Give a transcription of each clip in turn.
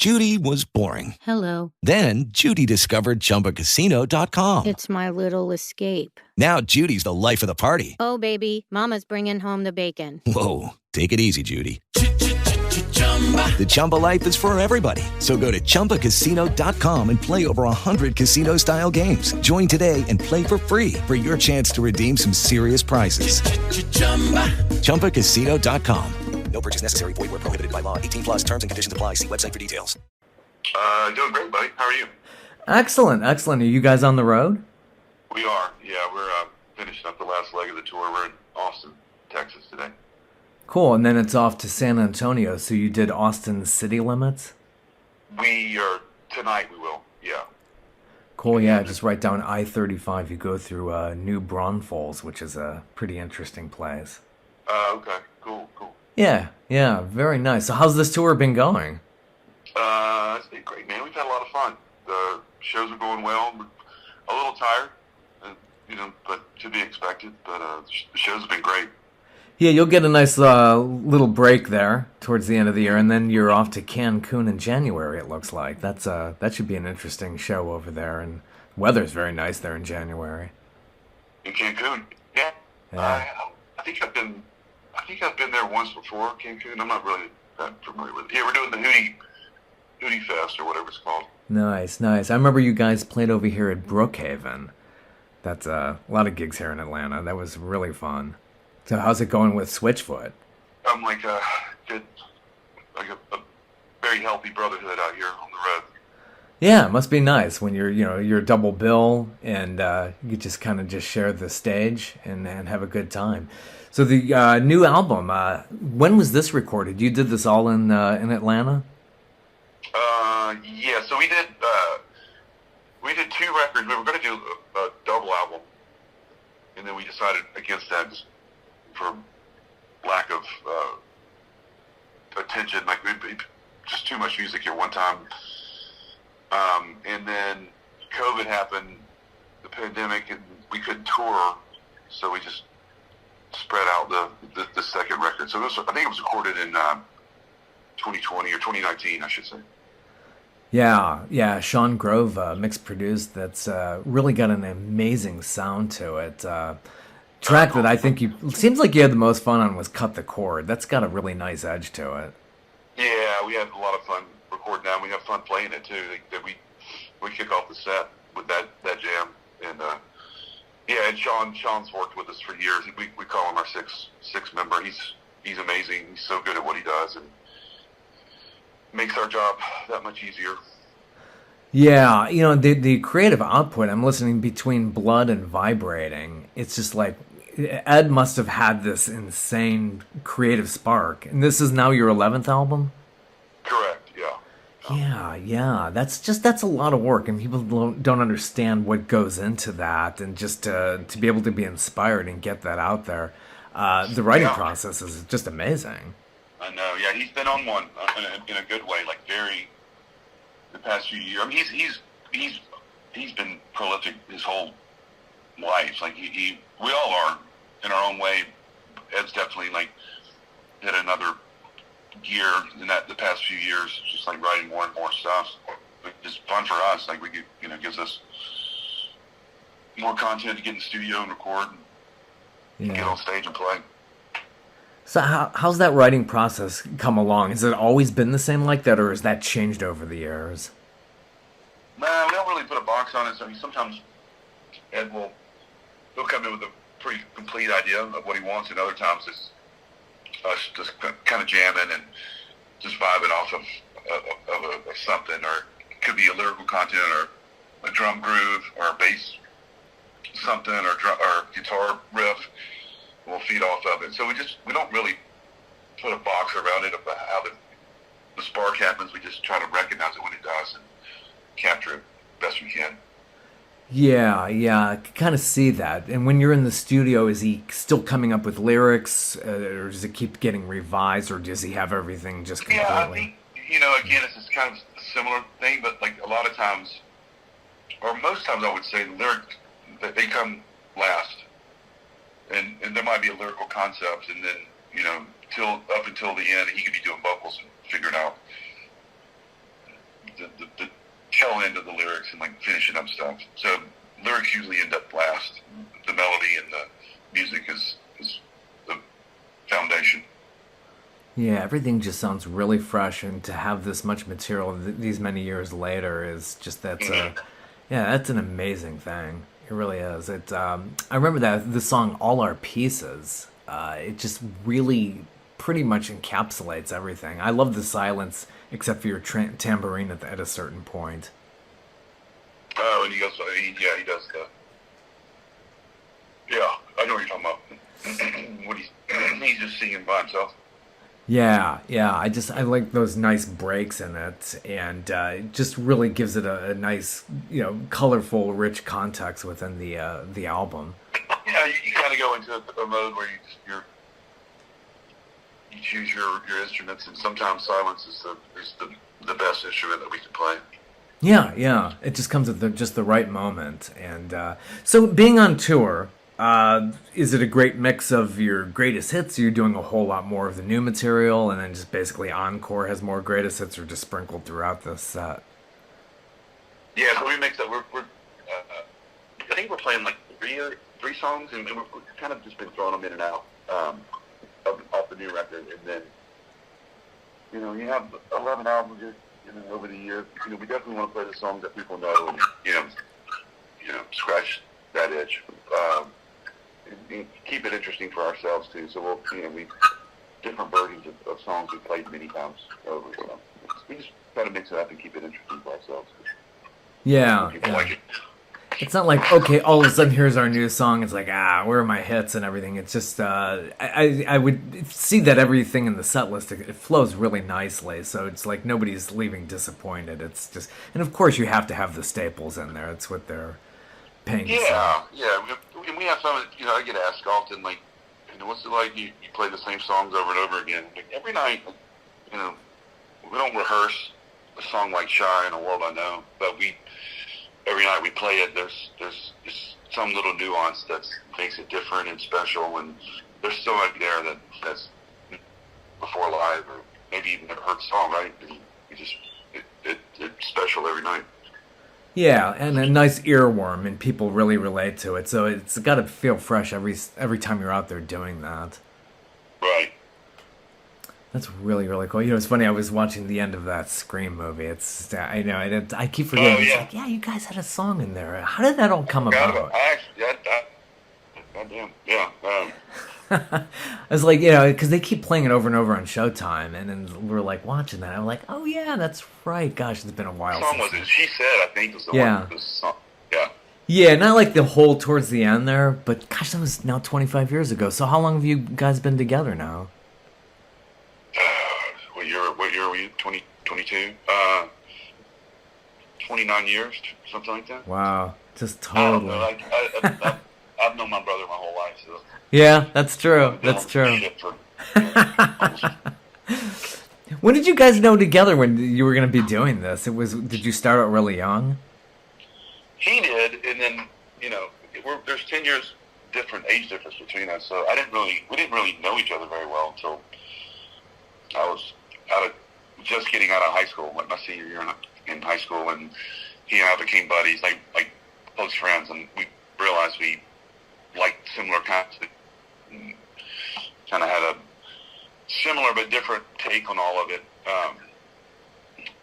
Judy was boring. Hello. Then Judy discovered ChumbaCasino.com. It's my little escape. Now Judy's the life of the party. Oh, baby, mama's bringing home the bacon. Whoa, take it easy, Judy. The Chumba life is for everybody. So go to ChumbaCasino.com and play over 100 casino-style games. Join today and play for free for your chance to redeem some serious prizes. ChumbaCasino.com. No purchase necessary. Void where prohibited by law. 18 plus terms and conditions apply. See website for details. Doing great, buddy. How are you? Excellent. Are you guys on the road? We are. Yeah, we're finishing up the last leg of the tour. We're in Austin, Texas today. Cool. And then it's off to San Antonio. So you did Austin city limits? Tonight we will, yeah. Cool, yeah. Just right down I-35. You go through New Braunfels, which is a pretty interesting place. Okay. Cool. Yeah. Very nice. So how's this tour been going? It's been great, man. We've had a lot of fun. The shows are going well. We're a little tired, but to be expected. But the shows have been great. Yeah, you'll get a nice little break there towards the end of the year, and then you're off to Cancun in January, it looks like. That should be an interesting show over there, and weather's very nice there in January. In Cancun? Yeah. I think I've been there once before, Cancun. I'm not really that familiar with it. Yeah, we're doing the Hootie Fest, or whatever it's called. Nice. I remember you guys played over here at Brookhaven. That's a lot of gigs here in Atlanta. That was really fun. So how's it going with Switchfoot? I'm like a very healthy brotherhood out here on the road. Yeah, it must be nice when you're a double bill and you just kind of just share the stage and have a good time. So the new album, when was this recorded? You did this all in Atlanta? Yeah. So we did two records. We were going to do a double album, and then we decided against that just for lack of attention. Like just too much music at one time. And then COVID happened, the pandemic, and we couldn't tour, so we just spread out the second record. So I think it was recorded in 2020 or 2019, I should say. Yeah. Sean Grove mixed produced. That's really got an amazing sound to it. Track that I think seems like you had the most fun on was "Cut the Cord." That's got a really nice edge to it. Yeah, we had a lot of fun recording that. We have fun playing it too. That we kick off the set with that jam, and and Sean's worked with us for years. We call him our six member. He's amazing. He's so good at what he does, and makes our job that much easier. Yeah, the creative output. I'm listening between Blood and Vibrating. It's just like Ed must have had this insane creative spark. And this is now your 11th album? Correct, yeah. Yeah. That's a lot of work, and people don't understand what goes into that, and just to be able to be inspired and get that out there. The writing process is just amazing. I know, yeah. He's been on one in a good way, like the past few years. I mean, he's been prolific his whole life. Like we all are in our own way. Ed's definitely like hit another gear in the past few years, just like writing more and more stuff. It's fun for us. Like gives us more content to get in the studio and record and get on stage and play. So how's that writing process come along? Has it always been the same like that, or has that changed over the years? We don't really put a box on it. So sometimes Ed he'll come in with a pretty complete idea of what he wants, and other times it's us just kind of jamming and just vibing off of something, or it could be a lyrical content, or a drum groove, or a bass something, or guitar riff. We'll feed off of it. So we don't really put a box around it about how the spark happens. We just try to recognize it when it does and capture it best we can. Yeah, I can kind of see that. And when you're in the studio, is he still coming up with lyrics, or does it keep getting revised, or does he have everything just completely? Yeah, I think, again, it's just kind of a similar thing, but like a lot of times, or most times I would say, the lyrics, they come last. And there might be a lyrical concept, and then, up until the end, he could be doing vocals and figuring out the tail end of the lyrics and like finishing up stuff. So lyrics usually end up last. The melody and the music is the foundation. Yeah, everything just sounds really fresh, and to have this much material these many years later is just that's an amazing thing. It really is. I remember that the song "All Our Pieces." It just really pretty much encapsulates everything. I love the silence, except for your tambourine at a certain point. Oh, and he goes, he does the. Yeah, I know what you're talking about. When he's just singing by himself. Yeah, I like those nice breaks in it, and it just really gives it a nice, colorful, rich context within the album. Yeah, you kind of go into a mode where you choose your instruments, and sometimes silence is the best instrument that we can play. Yeah, it just comes at just the right moment, and so being on tour. Is it a great mix of your greatest hits? Are you doing a whole lot more of the new material, and then just basically Encore has more greatest hits, or just sprinkled throughout the set? Yeah, so we mix up. I think we're playing like three songs, and we've kind of just been throwing them in and out off the new record, and then you have 11 albums over the years. We definitely want to play the songs that people know, and scratch that itch. And keep it interesting for ourselves too. So we different versions of songs we've played many times over. So we just try to mix it up and keep it interesting for ourselves. Yeah. People like it. It's not like, okay, all of a sudden here's our new song. It's like, where are my hits and everything? It's just, I would see that everything in the set list, it flows really nicely. So it's like nobody's leaving disappointed. It's just, and of course you have to have the staples in there. It's what they're paying. Yeah. And we have some, I get asked often, like, what's it like you play the same songs over and over again? Like, every night, we don't rehearse a song like Shy in a World I Know, but every night we play it, there's some little nuance that makes it different and special, and there's so much there that's before live, or maybe even never heard the song, right? And it's special every night. Yeah, and a nice earworm, and people really relate to it. So it's got to feel fresh every time you're out there doing that. Right. That's really, really cool. It's funny. I was watching the end of that Scream movie. I keep forgetting. Oh, yeah. It's like, you guys had a song in there. How did that all come about? Goddamn, yeah. I was like, because they keep playing it over and over on Showtime, and then we're like watching that. I'm like, oh yeah, that's right. Gosh, it's been a while. What song was it? She Said, I think, was the one. The song. Yeah. Yeah, not like the whole towards the end there, but gosh, that was now 25 years ago. So how long have you guys been together now? What year were you? 2022? 29 years, something like that. Wow, just totally. I've known my brother my whole life, so. Yeah, that's true. That's true. When did you guys know together when you were going to be doing this? Did you start out really young? He did, and then there's 10 years age difference between us, so we didn't really know each other very well until I was just getting out of high school, like my senior year in high school, and he and I became buddies, like close friends, and we realized we liked similar kinds of, kind of had a similar but different take on all of it.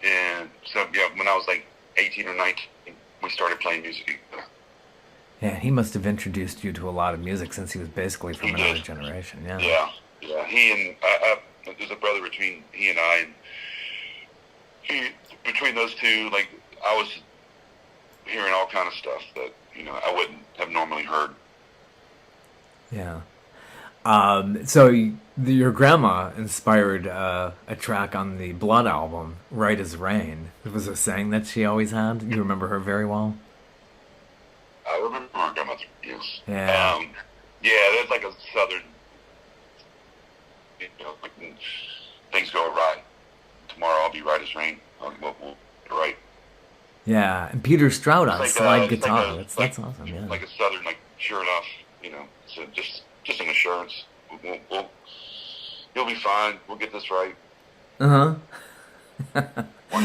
And so, when I was like 18 or 19, we started playing music together. Yeah, he must have introduced you to a lot of music since he was basically from another generation. Yeah. Yeah. He and there's a brother between he and I, and between those two, like, I was hearing all kind of stuff that I wouldn't have normally heard. Yeah. So your grandma inspired a track on the Blood album, "Right as Rain." It was a saying that she always had. You remember her very well? I remember my grandmother, yes. Yeah. There's like a southern, like, things go right. Tomorrow I'll be right as rain. We'll right. Yeah, and Peter Stroud on slide guitar. That's awesome. Yeah. Like a southern, like, sure enough, so just an assurance. You'll be fine. We'll get this right. Uh huh. One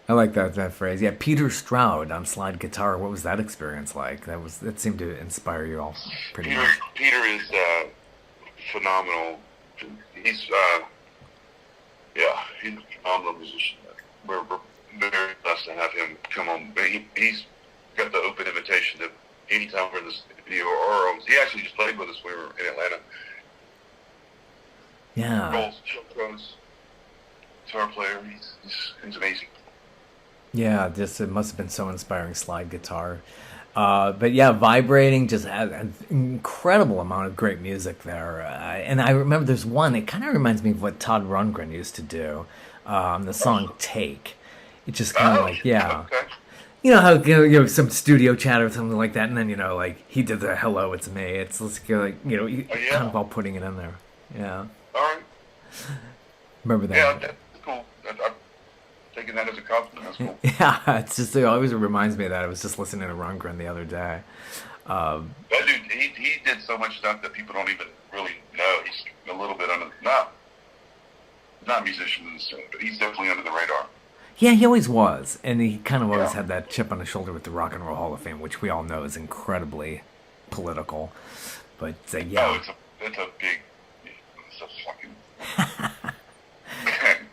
I like that phrase. Yeah, Peter Stroud on slide guitar. What was that experience like? That seemed to inspire you all pretty much. Peter is phenomenal. He's he's a phenomenal musician. We're very blessed to have him come on. He's got the open invitation to anytime we're in the studio or he actually just played with us when we were in Atlanta. Yeah. Guitar player. He's amazing. Yeah, it must have been so inspiring, slide guitar. But yeah, Vibrating just had an incredible amount of great music there. And I remember there's one, it kind of reminds me of what Todd Rundgren used to do, the song Take. It just kind of like, yeah. Okay. You know how, you know, some studio chat or something like that, and then, you know, like, he did the hello, it's me. It's like, you know, kind of all putting it in there. Yeah. All right. Remember that? Yeah, that's cool. I'm taking that as a compliment. That's cool. Yeah, it's just, it always reminds me of that. I was just listening to Rundgren the other day. That dude, he did so much stuff that people don't even really know. He's a little bit under, not musicians, but he's definitely under the radar. Yeah, he always was. And he kind of always had that chip on his shoulder with the Rock and Roll Hall of Fame, which we all know is incredibly political. But, yeah. Oh, it's a fucking...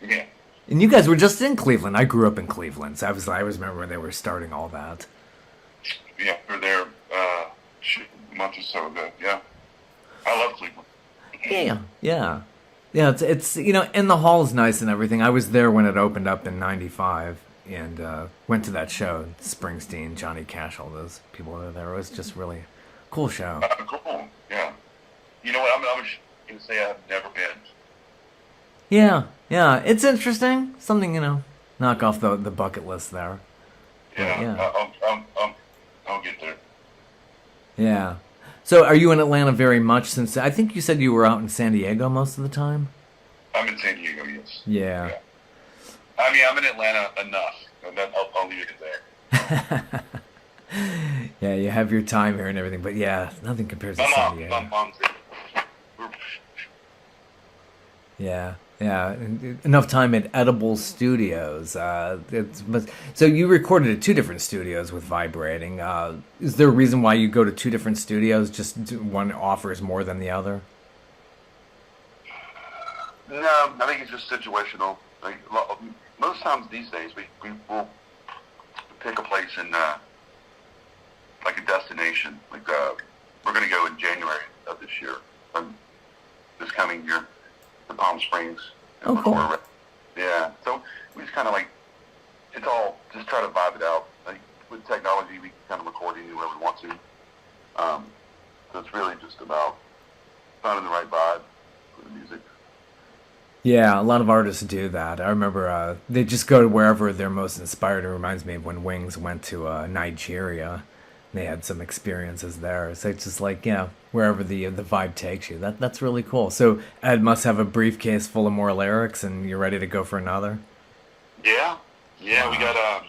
yeah. And you guys were just in Cleveland. I grew up in Cleveland, so I always remember when they were starting all that. Yeah, we were there a month or so ago. Yeah. I love Cleveland. Yeah. Yeah, it's you know, and the hall is nice and everything. I was there when it opened up in #95 and went to that show. Springsteen, Johnny Cash, all those people were there. It was just really cool show. Cool, yeah. You know what, I'm going to say I've never been. Yeah, it's interesting. Something, you know, knock off the bucket list there. Yeah. I'll get there. Yeah. So are you in Atlanta very much since... I think you said you were out in San Diego most of the time? I'm in San Diego, yes. Yeah. I mean, I'm in Atlanta enough. And I'll leave it there. Yeah, you have your time here and everything, but yeah, nothing compares to San Diego. Yeah. Enough time at Edible Studios. So you recorded at 2 different studios with Vibrating. Is there a reason why you go to 2 different studios? Just one offers more than the other? No, I think it's just situational. Like, most times these days, we will pick a place in like a destination. Like we're going to go in January of this year, this coming year. The Palm Springs. Oh, cool. Yeah, so we just kind of like, it's all, just try to vibe it out. Like, with technology, we can kind of record anywhere we want to. So it's really just about finding the right vibe for the music. Yeah, a lot of artists do that. I remember they just go to wherever they're most inspired. It reminds me of when Wings went to Nigeria. They had some experiences there. So it's just like, yeah, wherever the vibe takes you. That's really cool. So Ed must have a briefcase full of more lyrics, and you're ready to go for another? Yeah. Wow. We got,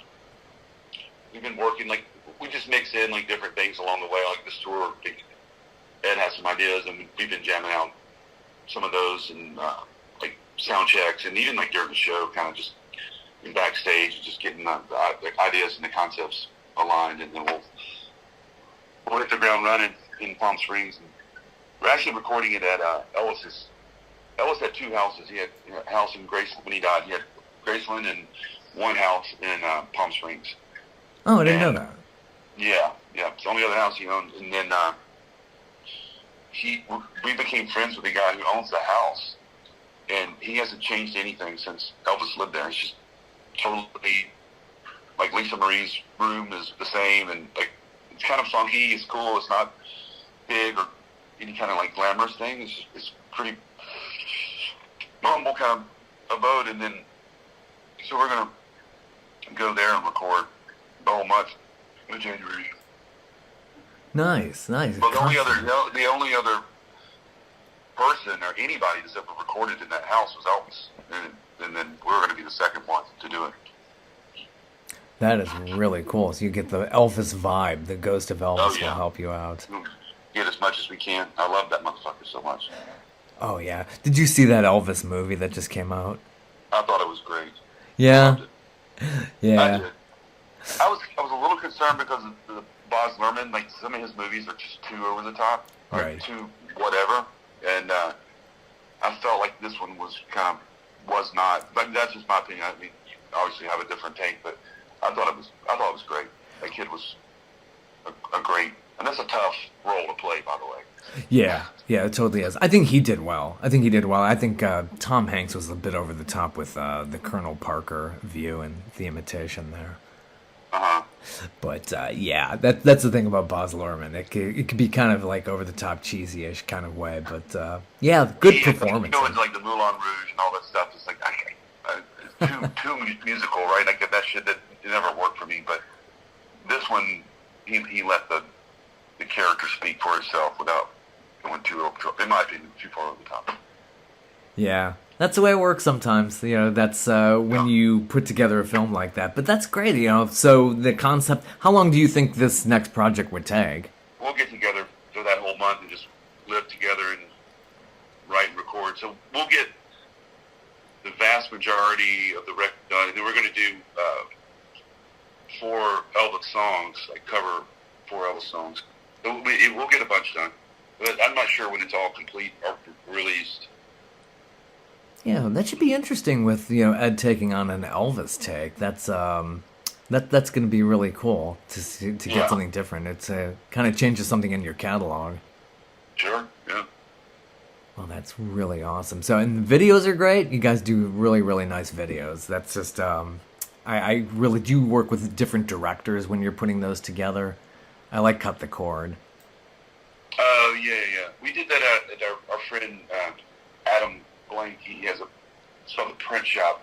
we've been working, like, we just mix in, like, different things along the way. Like, this tour, Ed has some ideas, and we've been jamming out some of those, and, like, sound checks, and even, like, during the show, kind of just in backstage, just getting the ideas and the concepts aligned, and then we'll hit the ground running in Palm Springs. And we're actually recording it at Ellis's. Ellis had 2 houses. He had a house in Graceland when he died. He had Graceland and one house in Palm Springs. Oh, I didn't know that. Yeah. It's the only other house he owned. And then we became friends with the guy who owns the house. And he hasn't changed anything since Elvis lived there. It's just totally, like, Lisa Marie's room is the same, and, like, it's kind of funky, it's cool, it's not big or any kind of, like, glamorous thing. It's pretty humble kind of abode, and then, so we're going to go there and record the whole month in January. Nice. But the only other person or anybody that's ever recorded in that house was Elvis, and then we're going to be the second one to do it. That is really cool. So you get the Elvis vibe. The ghost of Elvis will help you out. Get as much as we can. I love that motherfucker so much. Oh, yeah. Did you see that Elvis movie that just came out? I thought it was great. Yeah. Yeah. I did. I was a little concerned because of the Baz Luhrmann. Like some of his movies are just too over the top, or Right. too whatever. And I felt like this one was not. But that's just my opinion. I mean, you obviously have a different take, but I thought it was great. That kid was a great, and that's a tough role to play, by the way. Yeah, it totally is. I think he did well. I think Tom Hanks was a bit over the top with the Colonel Parker view and the imitation there. Uh-huh. But yeah, that's the thing about Baz Luhrmann. It could be kind of like over the top, cheesy-ish kind of way. But yeah, good performance. You go into like the Moulin Rouge and all that stuff. It's like it's too musical, right? Like that shit that it never worked for me. But this one, he let the character speak for itself without going too over, in my opinion, too far over the top. Yeah, that's the way it works sometimes. That's when you put together a film like that. But that's great, So the concept, how long do you think this next project would take? We'll get together for that whole month and just live together and write and record. So we'll get the vast majority of the record done. And then we're going to do 4 Elvis songs, like cover 4 Elvis songs. So we'll get a bunch done. But I'm not sure when it's all complete or released. Yeah, that should be interesting with Ed taking on an Elvis take. That's that's going to be really cool to get something different. It's kind of changes something in your catalog. Sure. Yeah. Well, that's really awesome. So, and the videos are great. You guys do really, really nice videos. That's just I really do work with different directors when you're putting those together. I like Cut the Cord. Oh, yeah. We did that at our friend Adam Blank. He has it's called the print shop.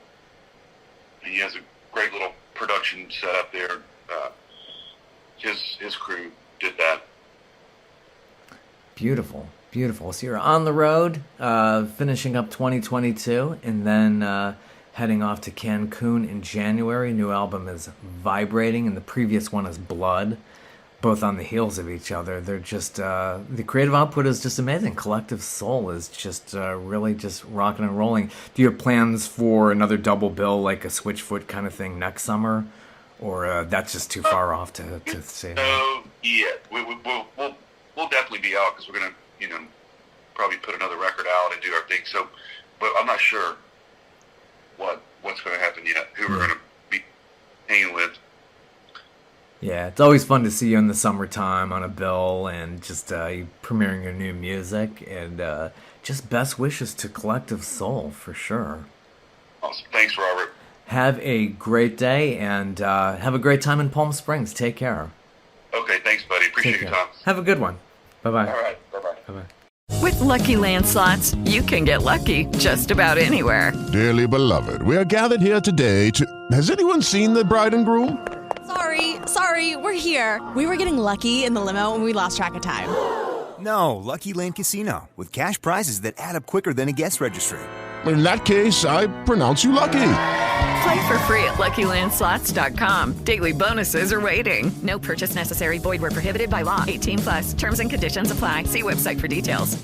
He has a great little production set up there. His crew did that. Beautiful. So you're on the road, finishing up 2022, and then heading off to Cancun in January. New album is Vibrating, and the previous one is Blood. Both on the heels of each other. They're just the creative output is just amazing. Collective Soul is just really just rocking and rolling. Do you have plans for another double bill, like a Switchfoot kind of thing next summer, or that's just too far off to say? No, yeah, we'll definitely be out because we're gonna probably put another record out and do our thing. So, but I'm not sure what's going to happen yet. Who we're going to be hanging with. Yeah, it's always fun to see you in the summertime on a bill and just you premiering your new music, and just best wishes to Collective Soul for sure. Awesome. Thanks, Robert. Have a great day and have a great time in Palm Springs. Take care. Okay, thanks, buddy. Appreciate your time. Have a good one. Bye-bye. All right, bye-bye. Bye-bye. With Lucky Land Slots, you can get lucky just about anywhere. Dearly beloved, we are gathered here today to... Has anyone seen the bride and groom? Sorry, we're here. We were getting lucky in the limo and we lost track of time. No, Lucky Land Casino, with cash prizes that add up quicker than a guest registry. In that case, I pronounce you lucky. Play for free at LuckyLandSlots.com. Daily bonuses are waiting. No purchase necessary. Void where prohibited by law. 18+. Terms and conditions apply. See website for details.